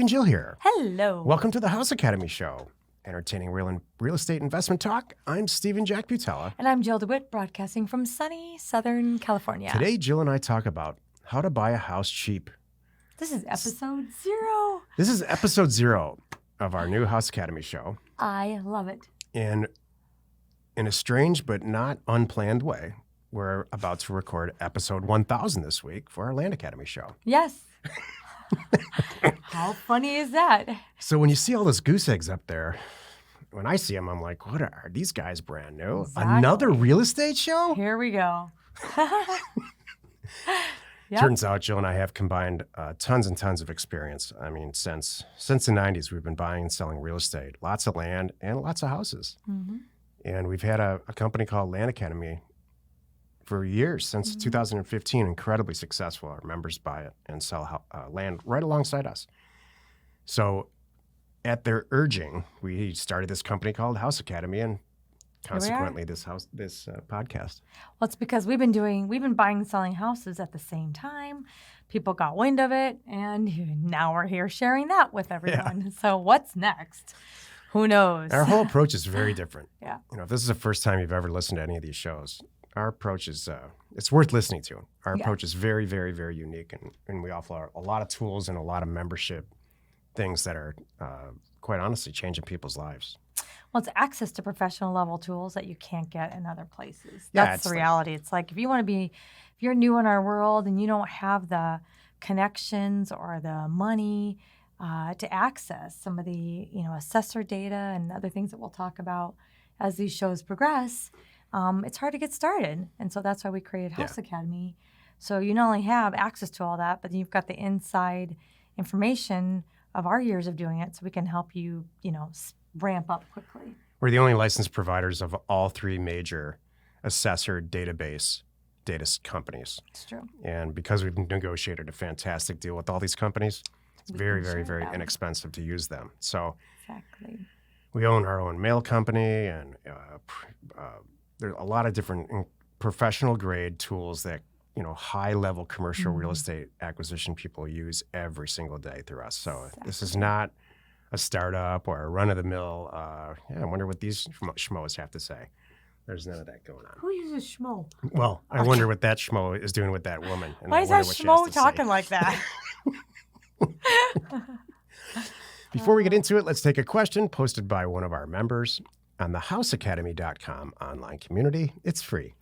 Jill here. Hello. Welcome to the House Academy Show. Entertaining real estate investment talk. I'm Stephen Jack Butella. And I'm Jill DeWitt, broadcasting from sunny Southern California. Today, Jill and I talk about how to buy a house cheap. This is episode 0. This is episode 0 of our new House Academy show. I love it. And in a strange but not unplanned way, we're about to record episode 1000 this week for our Land Academy show. Yes. How funny is that? So when you see all those goose eggs up there, when I see them, I'm like, what are these guys brand new? Exactly. Another real estate show? Here we go. Yep. Turns out Jill and I have combined tons and tons of experience. I mean, since the 90s, we've been buying and selling real estate, lots of land and lots of houses. Mm-hmm. And we've had a company called Land Academy for years, since 2015, incredibly successful. Our members buy it and sell land right alongside us. So at their urging, we started this company called House Academy, and consequently this podcast. Well, it's because we've been buying and selling houses at the same time. People got wind of it, and now we're here sharing that with everyone. Yeah. So what's next? Who knows? Our whole approach is very different. Yeah. You know, if this is the first time you've ever listened to any of these shows, our approach is, it's worth listening to. Our approach is very, very, very unique, and we offer a lot of tools and a lot of membership things that are, quite honestly, changing people's lives. Well, it's access to professional level tools that you can't get in other places. Yeah, That's the reality. It's like if you're new in our world and you don't have the connections or the money to access some of the, assessor data and other things that we'll talk about as these shows progress, it's hard to get started. And so that's why we created House Academy. So you not only have access to all that, but then you've got the inside information of our years of doing it, so we can help you, ramp up quickly. We're the only licensed providers of all 3 major assessor database data companies. It's true. And because we've negotiated a fantastic deal with all these companies, it's very, very, very inexpensive to use them. So exactly. We own our own mail company, and there's a lot of different professional grade tools that high-level commercial real estate acquisition people use every single day through us. So This is not a startup or a run-of-the-mill, I wonder what these schmoes have to say. There's none of that going on. Who uses schmo? Well, I wonder what that schmo is doing with that woman. And why is that schmo talking like that? Before we get into it, let's take a question posted by one of our members on the houseacademy.com online community. It's free.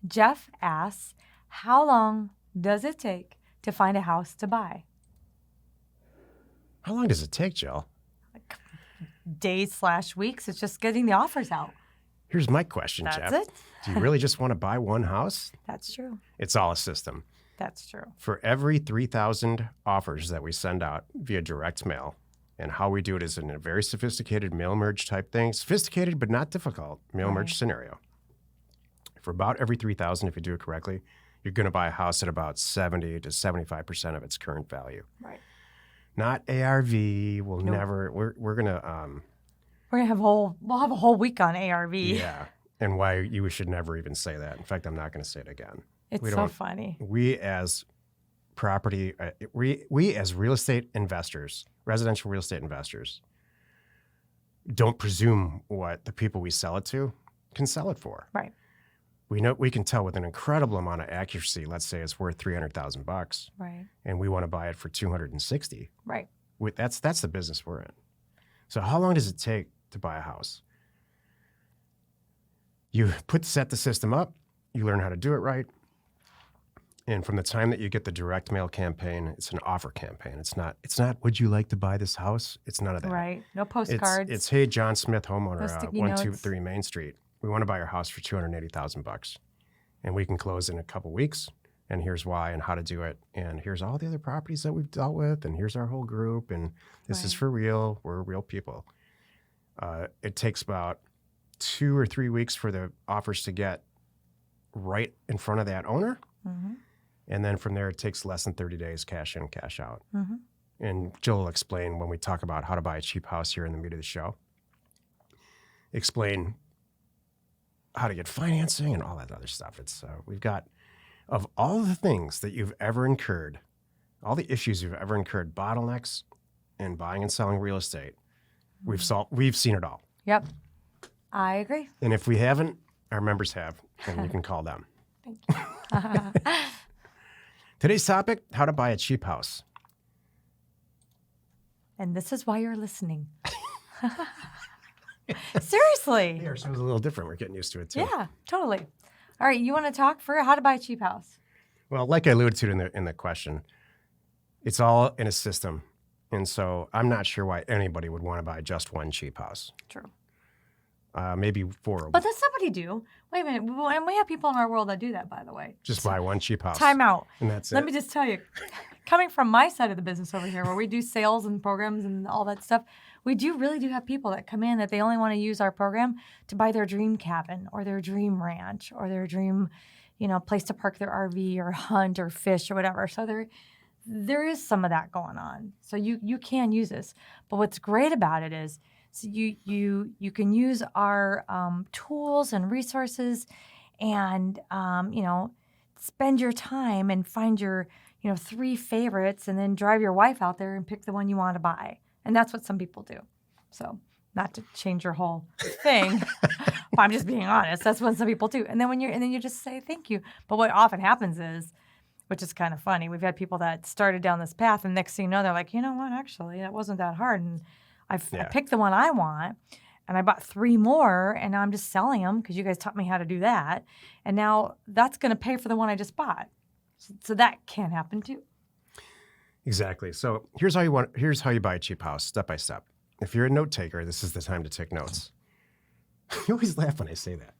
Jeff asks, how long does it take to find a house to buy? How long does it take, Jill? Days/weeks. It's just getting the offers out. Here's my question, Jeff. That's it? Do you really just want to buy one house? That's true. It's all a system. That's true. For every 3,000 offers that we send out via direct mail, and how we do it is in a very sophisticated mail merge type thing, sophisticated but not difficult mail merge scenario. For about every 3,000, if you do it correctly, you're going to buy a house at about 70 to 75% of its current value. Right. Not ARV. We're going to we'll have a whole week on ARV. Yeah. And why you should never even say that. In fact, I'm not going to say it again. It's so funny. We as property, we as real estate investors, residential real estate investors, don't presume what the people we sell it to can sell it for. Right. We can tell with an incredible amount of accuracy. Let's say it's worth $300,000, right? And we want to buy it for $260,000, right? That's the business we're in. So how long does it take to buy a house? You set the system up, you learn how to do it right, and from the time that you get the direct mail campaign, it's an offer campaign. It's not. Would you like to buy this house? It's none of that. Right. No postcards. It's hey, John Smith, homeowner, no 123 Main Street. We want to buy your house for $280,000, and we can close in a couple weeks. And here's why and how to do it. And here's all the other properties that we've dealt with. And here's our whole group. And this is for real. We're real people. It takes about 2 or 3 weeks for the offers to get right in front of that owner. Mm-hmm. And then from there, it takes less than 30 days, cash in, cash out. Mm-hmm. And Jill will explain when we talk about how to buy a cheap house here in the meat of the show. Explain how to get financing and all that other stuff. It's we've got, of all the things that you've ever incurred, all the issues you've ever incurred, bottlenecks in buying and selling real estate, we've seen it all. Yep. I agree. And if we haven't, our members have, and you can call them. Thank you. Today's topic, how to buy a cheap house. And this is why you're listening. Seriously. Here, so it was a little different. We're getting used to it too. Yeah, totally. All right, you want to talk for how to buy a cheap house? Well, like I alluded to in the question, it's all in a system. And so I'm not sure why anybody would want to buy just one cheap house. True. Maybe four. But does somebody do? Wait a minute. And we have people in our world that do that, by the way. Just buy one cheap house. Time out. And that's Let it. me just tell you, coming from my side of the business over here, where we do sales and programs and all that stuff, we really do have people that come in that they only want to use our program to buy their dream cabin or their dream ranch or their dream, place to park their RV or hunt or fish or whatever. So there is some of that going on. So you can use this. But what's great about it is so you can use our tools and resources and, spend your time and find your, 3 favorites and then drive your wife out there and pick the one you want to buy. And that's what some people do. So not to change your whole thing, but I'm just being honest. That's what some people do. And then you just say thank you. But what often happens is, which is kind of funny, we've had people that started down this path and next thing you know, they're like, you know what, actually, that wasn't that hard. And I picked the one I want and I bought 3 more and now I'm just selling them because you guys taught me how to do that. And now that's going to pay for the one I just bought. So that can happen too. Exactly. So here's how you buy a cheap house, step by step. If you're a note taker, this is the time to take notes. You always laugh when I say that.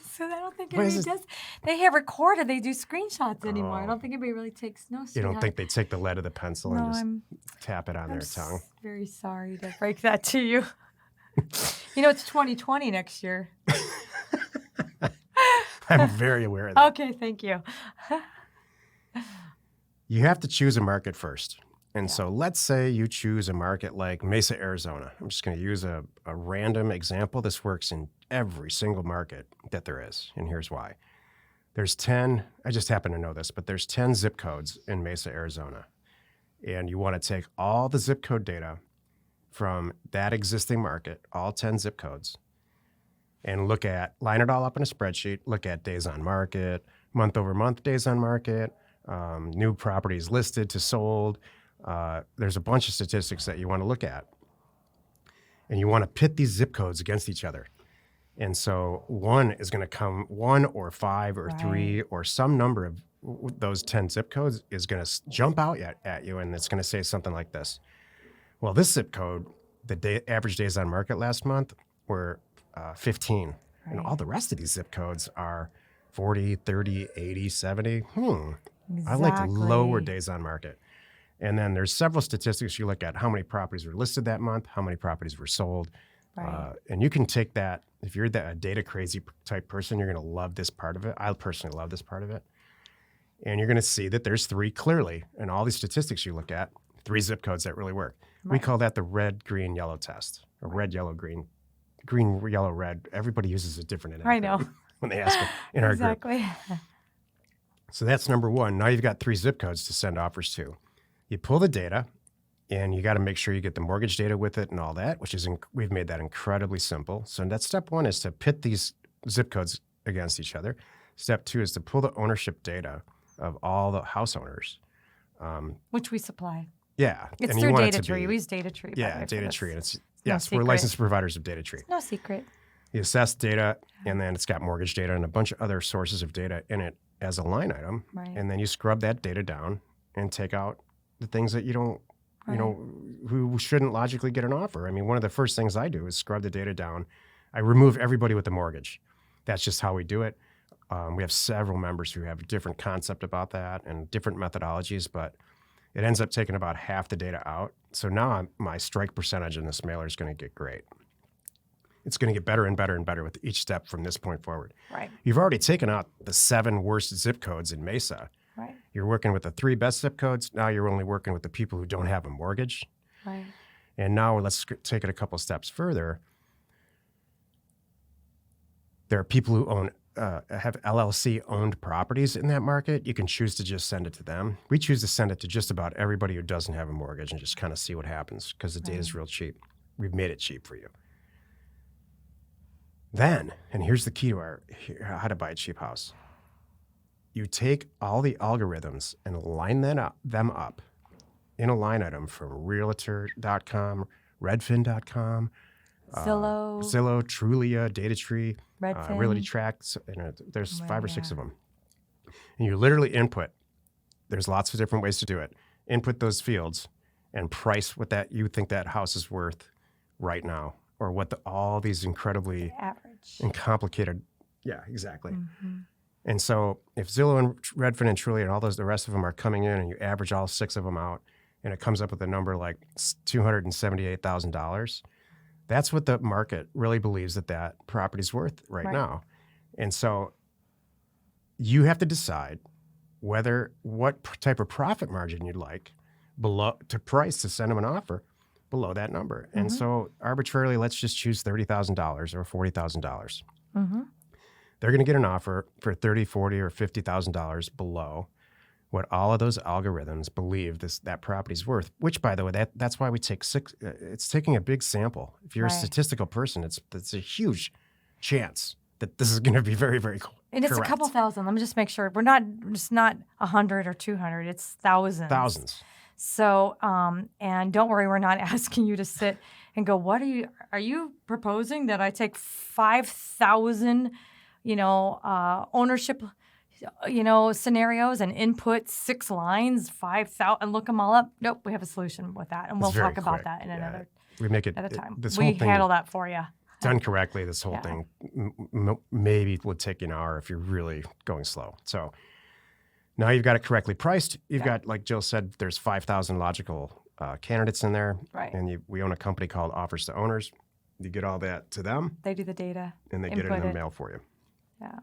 So I don't think anybody does. They have recorded. They do screenshots anymore. I don't think anybody really takes notes. You don't think they take the lead of the pencil and just tap it on their tongue? Very sorry to break that to you. It's 2020 next year. I'm very aware of that. Okay, thank you. You have to choose a market first. And so let's say you choose a market like Mesa, Arizona. I'm just going to use a random example. This works in every single market that there is. And here's why. There's 10, I just happen to know this, but there's 10 zip codes in Mesa, Arizona. And you want to take all the zip code data from that existing market, all 10 zip codes, and line it all up in a spreadsheet, look at days on market, month over month days on market, new properties listed to sold. There's a bunch of statistics that you want to look at. And you want to pit these zip codes against each other. And so one is going to come 1 or 5 or 3 or some number of those 10 zip codes is going to jump out at you, and it's going to say something like this. Well, this zip code, average days on market last month were 15. Right. And all the rest of these zip codes are 40, 30, 80, 70. Exactly. I like lower days on market. And then there's several statistics you look at. How many properties were listed that month? How many properties were sold? Right. And you can take that. If you're a data crazy type person, you're going to love this part of it. I personally love this part of it. And you're going to see that there's 3 clearly in all these statistics you look at, 3 zip codes that really work. Right. We call that the red, green, yellow test, or red, yellow, green, yellow, red. Everybody uses a different I know. when they ask it in our group. Exactly. So that's number 1. Now you've got 3 zip codes to send offers to. You pull the data, and you got to make sure you get the mortgage data with it and all that, which is we've made that incredibly simple. So that's step 1 is to pit these zip codes against each other. Step 2 is to pull the ownership data of all the house owners. Which we supply. Yeah. It's and through you want DataTree. We use DataTree. Yeah, DataTree. And it's no we're licensed providers of DataTree. It's no secret. You assess data, and then it's got mortgage data and a bunch of other sources of data in it as a line item. Right. And then you scrub that data down and take out the things that you don't, who shouldn't logically get an offer. I mean, one of the first things I do is scrub the data down. I remove everybody with a mortgage. That's just how we do it. We have several members who have a different concept about that and different methodologies, but it ends up taking about half the data out. So now my strike percentage in this mailer is going to get great. It's going to get better and better and better with each step from this point forward. Right. You've already taken out the 7 worst zip codes in Mesa. Right. You're working with the 3 best zip codes. Now you're only working with the people who don't have a mortgage. Right. And now let's take it a couple steps further. There are people who own have LLC owned properties in that market, you can choose to just send it to them. We choose to send it to just about everybody who doesn't have a mortgage and just kind of see what happens because the data is real cheap. We've made it cheap for you. Then, and here's the key to how to buy a cheap house. You take all the algorithms and line them up in a line item from Realtor.com, Redfin.com, Zillow, Trulia, DataTree, Redfin. Realty Tracks. There's 5 or 6 of them. And you literally input. There's lots of different ways to do it. Input those fields and price what that you think that house is worth right now, or what all these incredibly average and complicated. Yeah, exactly. Mm-hmm. And so if Zillow and Redfin and Trulia and all the rest of them are coming in, and you average all 6 of them out, and it comes up with a number like $278,000. That's what the market really believes that property's worth right now. And so you have to decide what type of profit margin you'd like below to price to send them an offer below that number. Mm-hmm. And so arbitrarily, let's just choose $30,000 or $40,000. Mm-hmm. They're going to get an offer for $30,000, $40,000, or $50,000 below what all of those algorithms believe that property's worth, which, by the way, that's why we take 6. It's taking a big sample. If you're a statistical person, it's a huge chance that this is going to be very, very cool. And it's correct. A couple thousand. Let me just make sure. It's not 100 or 200. It's thousands. Thousands. So, and don't worry, we're not asking you to sit and go, are you proposing that I take 5,000, ownership scenarios and input 6 lines, 5,000, and look them all up? Nope, we have a solution with that, and we'll talk about that in another time. We handle that for you. Done correctly, this whole thing maybe would take you an hour if you're really going slow. So now you've got it correctly priced. You've got, like Jill said, there's 5,000 logical candidates in there. Right. And we own a company called Offers to Owners. You get all that to them. They do the data. And they get it in the mail for you. Yeah.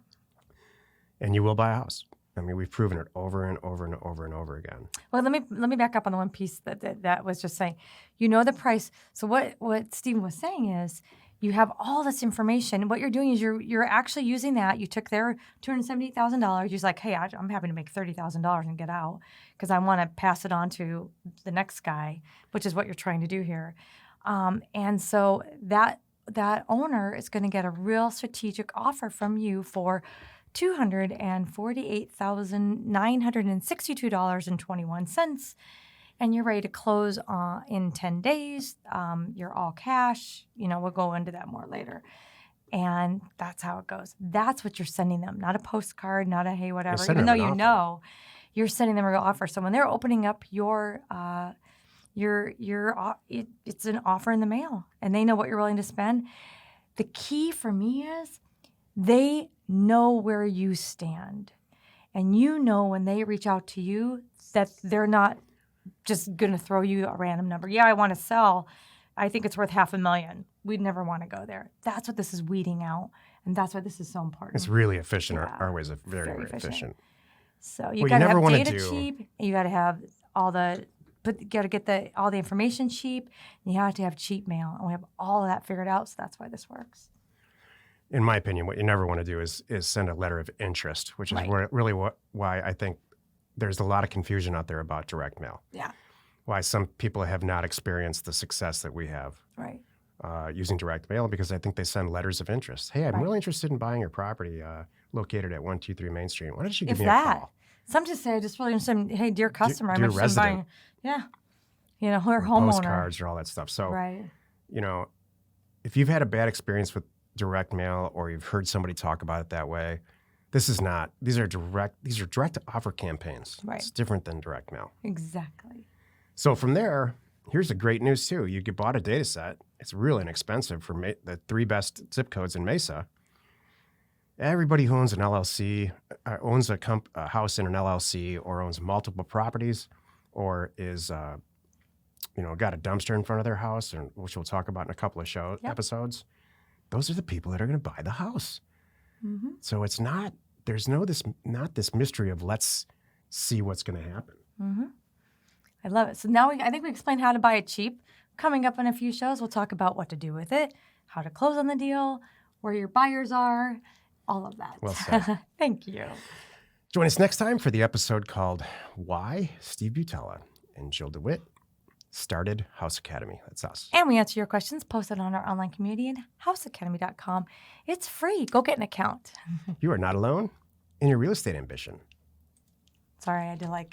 And you will buy a house. I mean, we've proven it over and over and over and over again. Well, let me back up on the one piece that was just saying, the price. So what Stephen was saying is, you have all this information. What you're doing is you're actually using that. You took their $278,000. You're like, hey, I'm happy to make $30,000 and get out because I want to pass it on to the next guy, which is what you're trying to do here. And so that owner is going to get a real strategic offer from you for $248,962.21. And you're ready to close in 10 days. You're all cash. We'll go into that more later. And that's how it goes. That's what you're sending them, not a postcard, not a hey, whatever. Even though you're sending them a real offer. So when they're opening up it's an offer in the mail, and they know what you're willing to spend. The key for me is they know where you stand. And when they reach out to you that they're not just going to throw you a random number. Yeah, I want to sell. I think it's worth $500,000. We'd never want to go there. That's what this is weeding out, and that's why this is so important. It's really efficient. Yeah. Our ways are very, very efficient. So you got to have data cheap. You got to have all the information cheap. And you have to have cheap mail, and we have all of that figured out. So that's why this works. In my opinion, what you never want to do is send a letter of interest, which is really why I think there's a lot of confusion out there about direct mail. Yeah. Why some people have not experienced the success that we have using direct mail, because I think they send letters of interest. Hey, I'm really interested in buying your property located at 123 Main Street. Why don't you give me a call? Some just say, I just really interested in, hey, dear customer, dear I'm interested in buying, her homeowner. Postcards or all that stuff. So, if you've had a bad experience with direct mail, or you've heard somebody talk about it that way, these are direct offer campaigns. Right. It's different than direct mail. Exactly. So from there, here's the great news too. You bought a data set. It's really inexpensive for the 3 best zip codes in Mesa. Everybody who owns an LLC, owns a house in an LLC, or owns multiple properties, or is got a dumpster in front of their house, which we'll talk about in a couple of episodes. Those are the people that are going to buy the house. Mm-hmm. So it's not this mystery of let's see what's going to happen. Mm-hmm. I love it. So now I think we explained how to buy it cheap. Coming up in a few shows, we'll talk about what to do with it, how to close on the deal, where your buyers are, all of that. Well said. Thank you. Join us next time for the episode called Why Steve Butella and Jill DeWitt Started House Academy. That's us. And we answer your questions posted on our online community at houseacademy.com. It's free. Go get an account. You are not alone in your real estate ambition. Sorry, I had to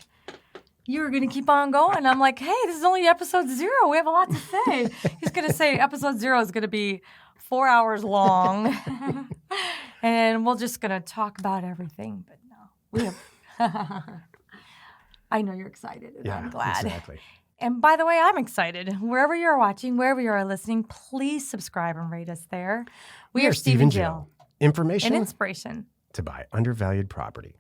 you were going to keep on going. I'm like, hey, this is only episode 0. We have a lot to say. He's going to say episode 0 is going to be 4 hours long. And we're just going to talk about everything. But no, we have. I know you're excited, and I'm glad. Exactly. And by the way, I'm excited. Wherever you're watching, wherever you are listening, please subscribe and rate us there. We are Steve and Jill. Information and inspiration to buy undervalued property.